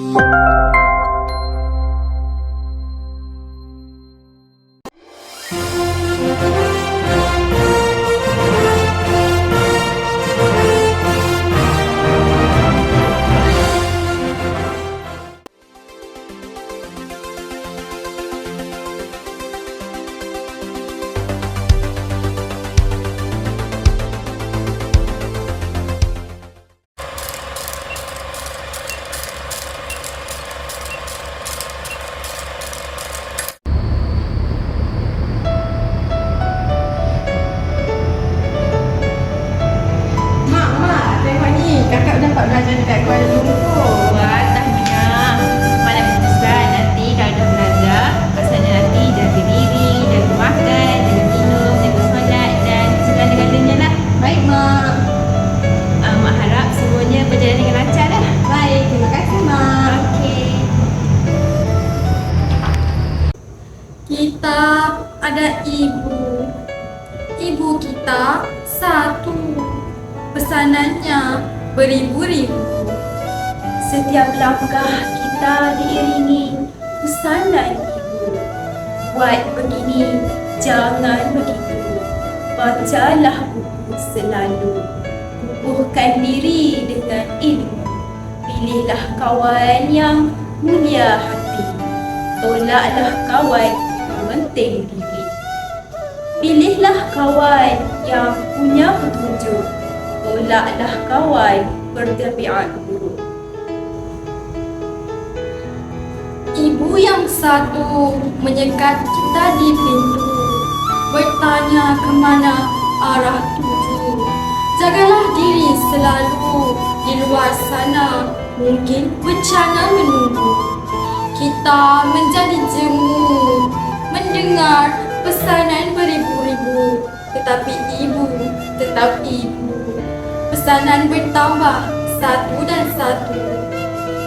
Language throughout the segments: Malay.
Mak, tengok ni. Kakak dapat belajar dekat Kuala Lumpur. Wah, tahniah. Mana Ustaz nanti kalau dah belajar, pasalnya nanti jaga diri, jaga makan, jaga minum, jaga solat dan segala-galanya lah. Baik, Mak. Mak harap semuanya berjalan dengan lancar lah. Baik, terima kasih, Mak. Okey. Kita ada ibu. Ibu kita satu. Pesanannya beribu-ribu. Setiap langkah kita diiringi pesanan ibu. Buat begini, jangan begitu. Bacalah buku selalu. Kukuhkan diri dengan ilmu. Pilihlah kawan yang mulia hati. Tolaklah kawan yang penting diri. Pilihlah kawan yang punya petunjuk. Tolaklah kawan bertabiat buruk. Ibu yang satu menyekat kita di pintu, bertanya kemana arah tuju. Jagalah diri selalu, di luar sana mungkin bencana menunggu. Kita menjadi jemu, mendengar pesanan beribu-ribu, tetapi ibu tetap ibu. Pesanan bertambah satu dan satu.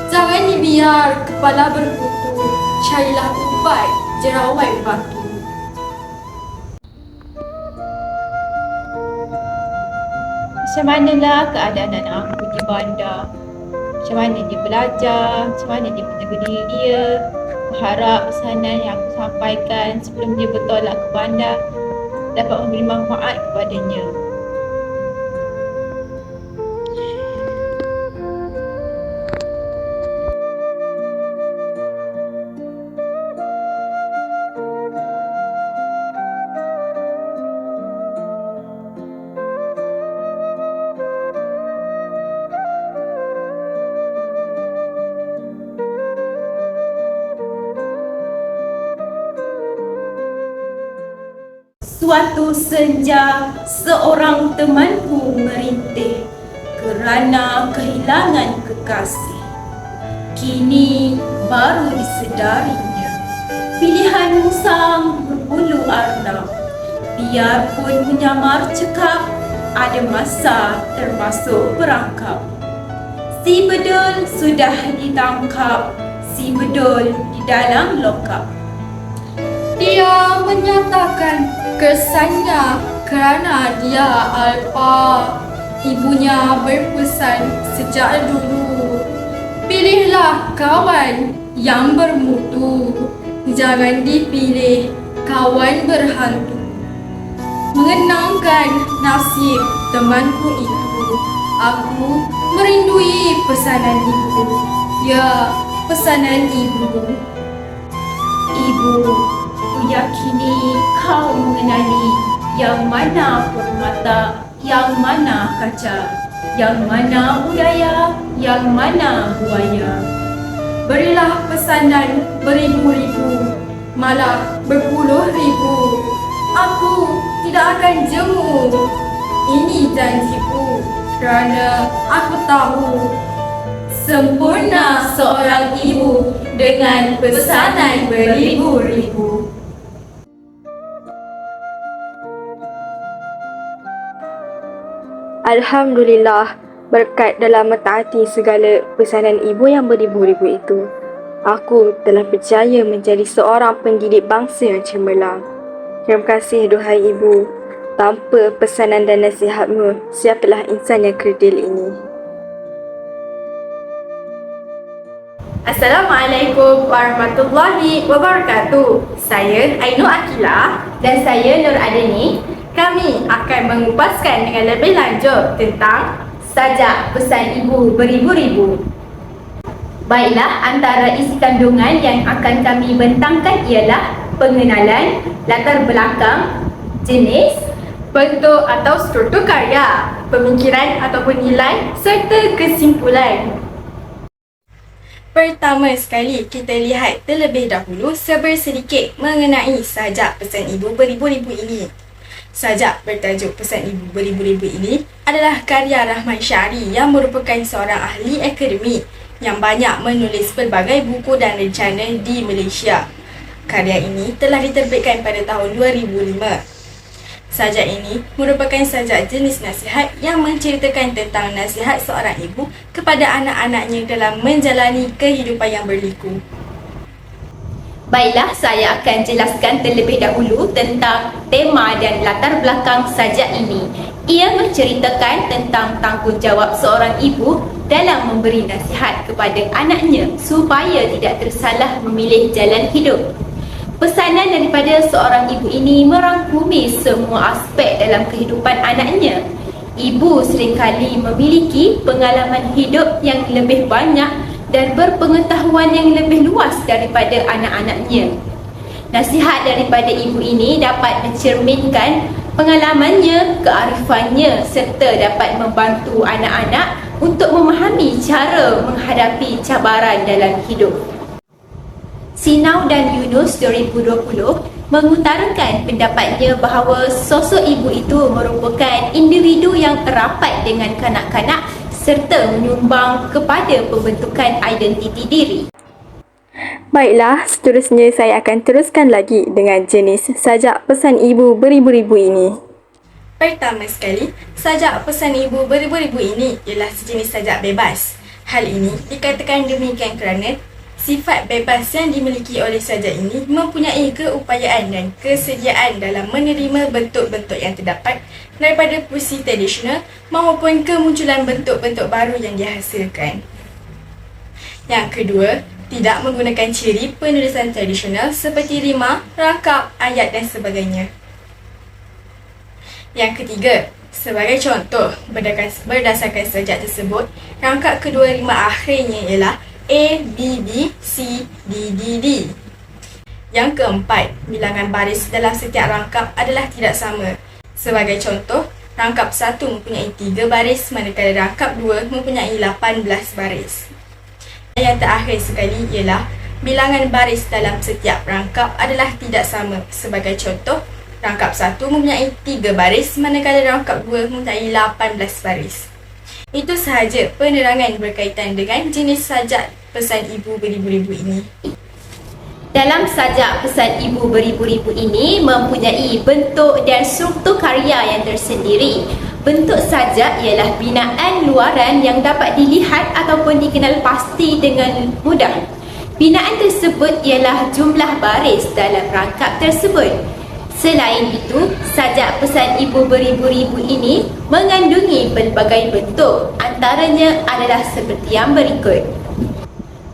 Jangan dibiar kepala berkutu, carilah ubat jerawat batu. Macam manalah keadaan anak aku di bandar? Macam mana dia belajar? Macam mana dia menjaga diri dia? Aku harap pesanan yang aku sampaikan sebelum dia bertolak ke bandar dapat memberi manfaat kepadanya. Suatu senja, seorang temanku merintih kerana kehilangan kekasih. Kini baru disedarinya, pilihan musang berbulu arnab. Biarpun menyamar cekap, ada masa termasuk perangkap. Si bedul sudah ditangkap, si bedul di dalam lokap. Dia menyatakan kesannya kerana dia alfa. Ibunya berpesan sejak dulu, pilihlah kawan yang bermutu, jangan dipilih kawan berhantu. Mengenangkan nasib temanku itu, aku merindui pesanan ibu. Ya, pesanan ibu. Ibu, ku yakini kau mengenali yang mana permata, yang mana kaca, yang mana budaya, yang mana buaya. Berilah pesanan beribu-ribu, malah berpuluh ribu. Aku tidak akan jemu. Ini janjiku, kerana aku tahu Sempurna seorang ibu dengan pesanan beribu-ribu. Alhamdulillah, berkat dalam mentaati segala pesanan ibu yang beribu-ribu itu, aku telah percaya menjadi seorang pendidik bangsa yang cemerlang. Terima kasih duhai ibu. Tanpa pesanan dan nasihatmu, siapalah insan yang kerdil ini. Assalamualaikum warahmatullahi wabarakatuh. Saya Ainur Akila Dan saya Nur Adeni. Kami akan mengupaskan dengan lebih lanjut tentang Sajak pesan ibu beribu-ribu. Baiklah, antara isi kandungan yang akan kami bentangkan ialah pengenalan, latar belakang, jenis, bentuk atau struktur karya, pemikiran ataupun nilai serta kesimpulan. Pertama sekali, kita lihat terlebih dahulu sedikit mengenai sajak pesan ibu beribu-ribu ini. Sajak bertajuk Pesan Ibu Beribu-ribu ini adalah karya Rahman Syari yang merupakan seorang ahli akademik yang banyak menulis pelbagai buku dan rencana di Malaysia. Karya ini telah diterbitkan pada tahun 2005. Sajak ini merupakan sajak jenis nasihat yang menceritakan tentang nasihat seorang ibu kepada anak-anaknya dalam menjalani kehidupan yang berliku. Baiklah, saya akan jelaskan terlebih dahulu tentang tema dan latar belakang sajak ini. Ia menceritakan tentang tanggungjawab seorang ibu dalam memberi nasihat kepada anaknya supaya tidak tersalah memilih jalan hidup. Pesanan daripada seorang ibu ini merangkumi semua aspek dalam kehidupan anaknya. Ibu seringkali memiliki pengalaman hidup yang lebih banyak dan berpengetahuan yang lebih luas daripada anak-anaknya. Nasihat daripada ibu ini dapat mencerminkan pengalamannya, kearifannya serta dapat membantu anak-anak untuk memahami cara menghadapi cabaran dalam hidup. Sinau dan Yunus 2020 mengutarakan pendapatnya bahawa sosok ibu itu merupakan individu yang rapat dengan kanak-kanak serta menyumbang kepada pembentukan identiti diri. Baiklah, seterusnya saya akan teruskan lagi dengan jenis sajak pesan ibu beribu-ribu ini. Pertama sekali, sajak pesan ibu beribu-ribu ini ialah sejenis sajak bebas. Hal ini dikatakan demikian kerana sifat bebas yang dimiliki oleh sajak ini mempunyai keupayaan dan kesediaan dalam menerima bentuk-bentuk yang terdapat daripada puisi tradisional maupun kemunculan bentuk-bentuk baru yang dihasilkan. Yang kedua, tidak menggunakan ciri penulisan tradisional seperti rima, rangkap, ayat dan sebagainya. Yang ketiga, sebagai contoh, berdasarkan sajak tersebut, rangkap kedua rima akhirnya ialah A, B, B, C, D, D, D. Yang keempat, bilangan baris dalam setiap rangkap adalah tidak sama. Sebagai contoh, rangkap 1 mempunyai 3 baris manakala rangkap 2 mempunyai 18 baris. Yang terakhir sekali ialah bilangan baris dalam setiap rangkap adalah tidak sama. Sebagai contoh, rangkap 1 mempunyai 3 baris manakala rangkap 2 mempunyai 18 baris. Itu sahaja penerangan berkaitan dengan jenis sajak pesan ibu beribu-ribu ini. Dalam sajak pesan ibu beribu-ribu ini mempunyai bentuk dan struktur karya yang tersendiri. Bentuk sajak ialah binaan luaran yang dapat dilihat ataupun dikenal pasti dengan mudah. Binaan tersebut ialah jumlah baris dalam rangkap tersebut. Selain itu, sajak pesan ibu beribu-ribu ini mengandungi pelbagai bentuk. Antaranya adalah seperti yang berikut.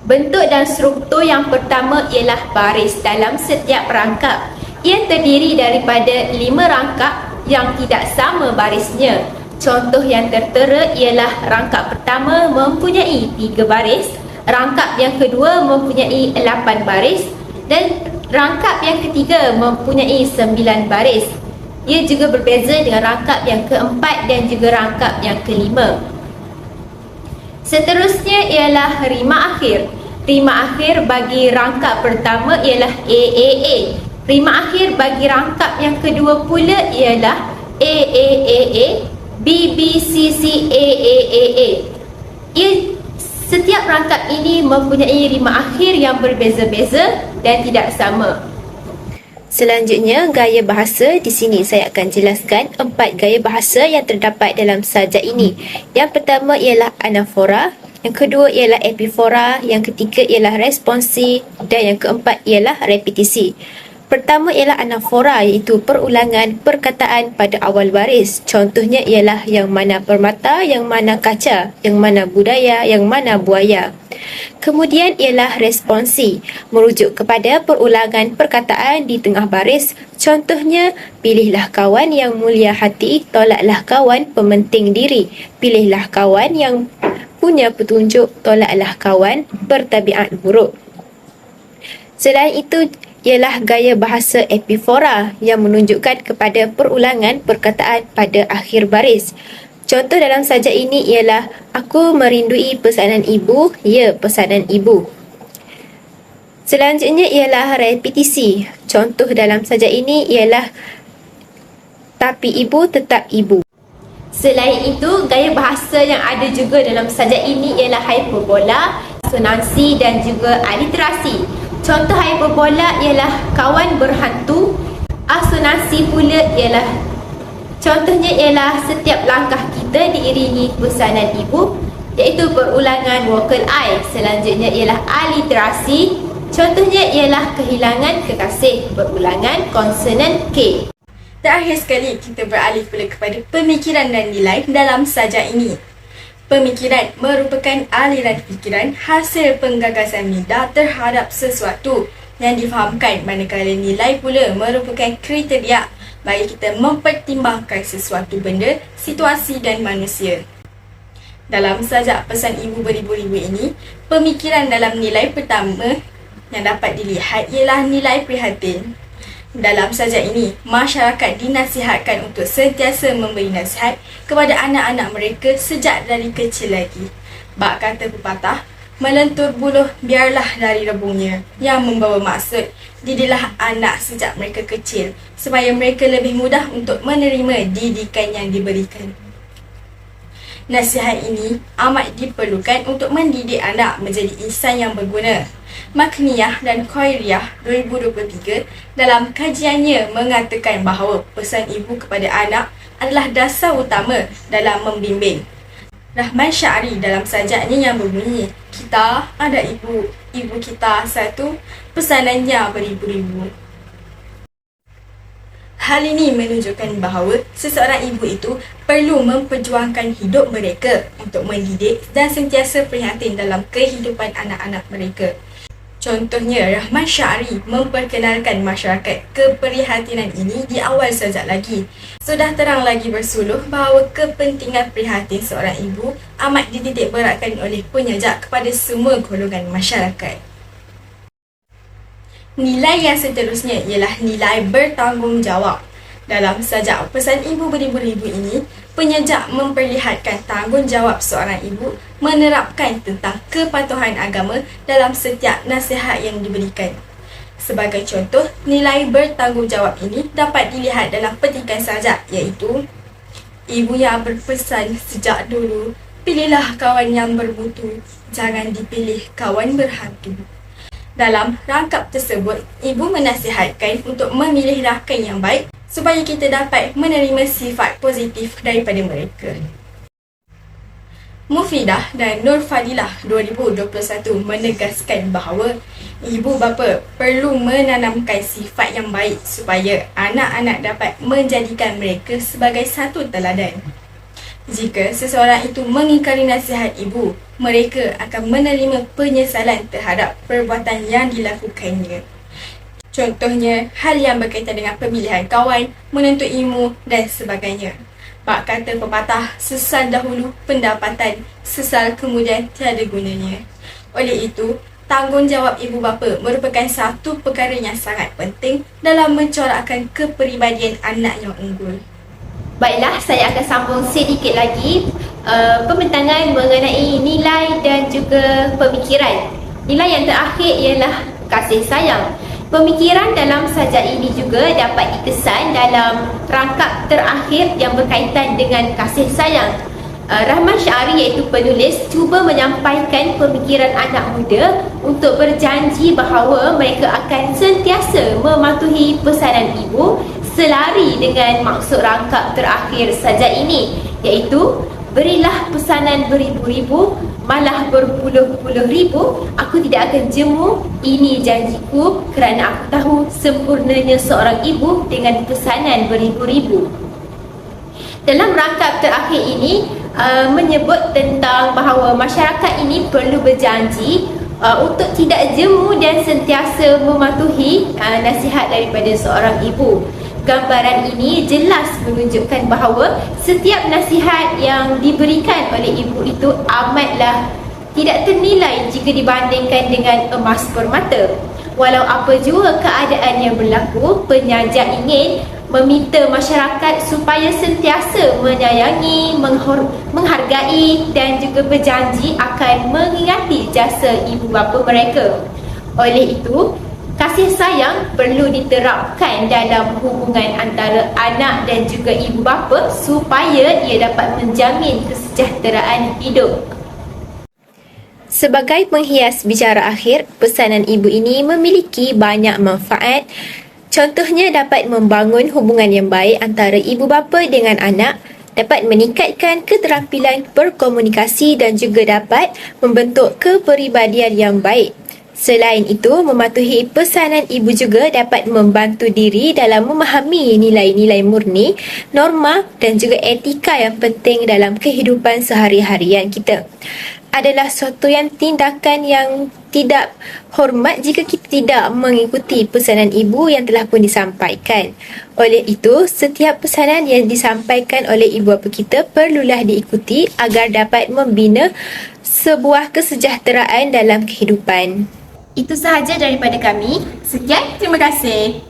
Bentuk dan struktur yang pertama ialah baris dalam setiap rangkap. Ia terdiri daripada 5 rangkap yang tidak sama barisnya. Contoh yang tertera ialah rangkap pertama mempunyai 3 baris, rangkap yang kedua mempunyai 8 baris dan rangkap yang ketiga mempunyai 9 baris. Ia juga berbeza dengan rangkap yang keempat dan juga rangkap yang kelima. Seterusnya ialah rima akhir. Rima akhir bagi rangkap pertama ialah AAA. Rima akhir bagi rangkap yang kedua pula ialah AAAA, BBCCAAAA. Setiap rangkap ini mempunyai rima akhir yang berbeza-beza dan tidak sama. Selanjutnya, gaya bahasa. Di sini saya akan jelaskan 4 gaya bahasa yang terdapat dalam sajak ini. Yang pertama ialah anafora, yang kedua ialah epifora, yang ketiga ialah responsi dan yang keempat ialah repetisi. Pertama ialah anafora, iaitu perulangan perkataan pada awal baris. Contohnya ialah yang mana permata, yang mana kaca, yang mana budaya, yang mana buaya. Kemudian ialah responsi, merujuk kepada perulangan perkataan di tengah baris. Contohnya, pilihlah kawan yang mulia hati, tolaklah kawan pementing diri. Pilihlah kawan yang punya petunjuk, tolaklah kawan bertabiat buruk. Selain itu, ialah gaya bahasa epifora yang menunjukkan kepada perulangan perkataan pada akhir baris. Contoh dalam sajak ini ialah, aku merindui pesanan ibu, ya pesanan ibu. Selanjutnya ialah repetisi. Contoh dalam sajak ini ialah, tapi ibu tetap ibu. Selain itu, gaya bahasa yang ada juga dalam sajak ini ialah hiperbola, asonansi dan juga aliterasi. Contoh hiperbola ialah kawan berhantu. Asonansi pula ialah, contohnya ialah setiap langkah kita diiringi pesanan ibu, iaitu perulangan vokal I. Selanjutnya ialah aliterasi. Contohnya ialah kehilangan kekasih, perulangan konsonan K. Terakhir sekali, kita beralih pula kepada pemikiran dan nilai dalam sajak ini. Pemikiran merupakan aliran fikiran hasil penggagasan minda terhadap sesuatu yang difahamkan, manakala nilai pula merupakan kriteria bagi kita mempertimbangkan sesuatu benda, situasi dan manusia. Dalam sajak pesan ibu beribu-ribu ini, pemikiran dalam nilai pertama yang dapat dilihat ialah nilai prihatin. Dalam sajak ini, masyarakat dinasihatkan untuk sentiasa memberi nasihat kepada anak-anak mereka sejak dari kecil lagi. Bak kata pepatah, melentur buluh biarlah dari rebungnya, yang membawa maksud didilah anak sejak mereka kecil supaya mereka lebih mudah untuk menerima didikan yang diberikan. Nasihat ini amat diperlukan untuk mendidik anak menjadi insan yang berguna. Makniyah dan Khairiyah 2023 dalam kajiannya mengatakan bahawa pesan ibu kepada anak adalah dasar utama dalam membimbing. Rahman Syari dalam sajaknya yang berbunyi, kita ada ibu, ibu kita satu, pesanannya beribu-ribu. Hal ini menunjukkan bahawa seseorang ibu itu perlu memperjuangkan hidup mereka untuk mendidik dan sentiasa prihatin dalam kehidupan anak-anak mereka. Contohnya, Rahman Syari memperkenalkan masyarakat keprihatinan ini di awal sajak lagi. Sudah terang lagi bersuluh bahawa kepentingan prihatin seorang ibu amat dititik beratkan oleh penyajak kepada semua golongan masyarakat. Nilai yang seterusnya ialah nilai bertanggungjawab. Dalam sajak pesan ibu beribu-ribu ini, penyajak memperlihatkan tanggungjawab seorang ibu menerapkan tentang kepatuhan agama dalam setiap nasihat yang diberikan. Sebagai contoh, nilai bertanggungjawab ini dapat dilihat dalam petikan sajak, iaitu ibu yang berpesan sejak dulu, pilihlah kawan yang bermutu, jangan dipilih kawan berhantu. Dalam rangkap tersebut, ibu menasihatkan untuk memilih rakan yang baik supaya kita dapat menerima sifat positif daripada mereka. Mufidah dan Nur Fadilah 2021 menegaskan bahawa ibu bapa perlu menanamkan sifat yang baik supaya anak-anak dapat menjadikan mereka sebagai satu teladan. Jika seseorang itu mengingkari nasihat ibu, mereka akan menerima penyesalan terhadap perbuatan yang dilakukannya. Contohnya, hal yang berkaitan dengan pemilihan kawan, menuntut ilmu dan sebagainya. Bak kata pepatah, sesal dahulu pendapatan, sesal kemudian tiada gunanya. Oleh itu, tanggungjawab ibu bapa merupakan satu perkara yang sangat penting dalam mencorakkan kepribadian anak yang unggul. Baiklah, saya akan sambung sedikit lagi pembentangan mengenai nilai dan juga pemikiran. Nilai yang terakhir ialah kasih sayang. Pemikiran dalam sajak ini juga dapat dikesan dalam rangkap terakhir yang berkaitan dengan kasih sayang. Rahman Syari iaitu penulis cuba menyampaikan pemikiran anak muda untuk berjanji bahawa mereka akan sentiasa mematuhi pesanan ibu selari dengan maksud rangkap terakhir sajak ini, iaitu berilah pesanan beribu-ribu, malah berpuluh-puluh ribu, aku tidak akan jemu. Ini janjiku kerana aku tahu sempurnanya seorang ibu dengan pesanan beribu-ribu. Dalam rangkap terakhir ini menyebut tentang bahawa masyarakat ini perlu berjanji untuk tidak jemu dan sentiasa mematuhi nasihat daripada seorang ibu. Gambaran ini jelas menunjukkan bahawa setiap nasihat yang diberikan oleh ibu itu amatlah tidak ternilai jika dibandingkan dengan emas permata. Walau apa jua keadaan yang berlaku, penyaja ingin meminta masyarakat supaya sentiasa menyayangi, menghargai dan juga berjanji akan mengingati jasa ibu bapa mereka. Oleh itu, kasih sayang perlu diterapkan dalam hubungan antara anak dan juga ibu bapa supaya ia dapat menjamin kesejahteraan hidup. Sebagai penghias bicara akhir, pesanan ibu ini memiliki banyak manfaat. Contohnya dapat membangun hubungan yang baik antara ibu bapa dengan anak, dapat meningkatkan keterampilan berkomunikasi dan juga dapat membentuk kepribadian yang baik. Selain itu, mematuhi pesanan ibu juga dapat membantu diri dalam memahami nilai-nilai murni, norma dan juga etika yang penting dalam kehidupan sehari-harian kita. Adalah suatu yang tindakan yang tidak hormat jika kita tidak mengikuti pesanan ibu yang telah pun disampaikan. Oleh itu, setiap pesanan yang disampaikan oleh ibu bapa kita perlulah diikuti agar dapat membina sebuah kesejahteraan dalam kehidupan. Itu sahaja daripada kami. Sekian, terima kasih.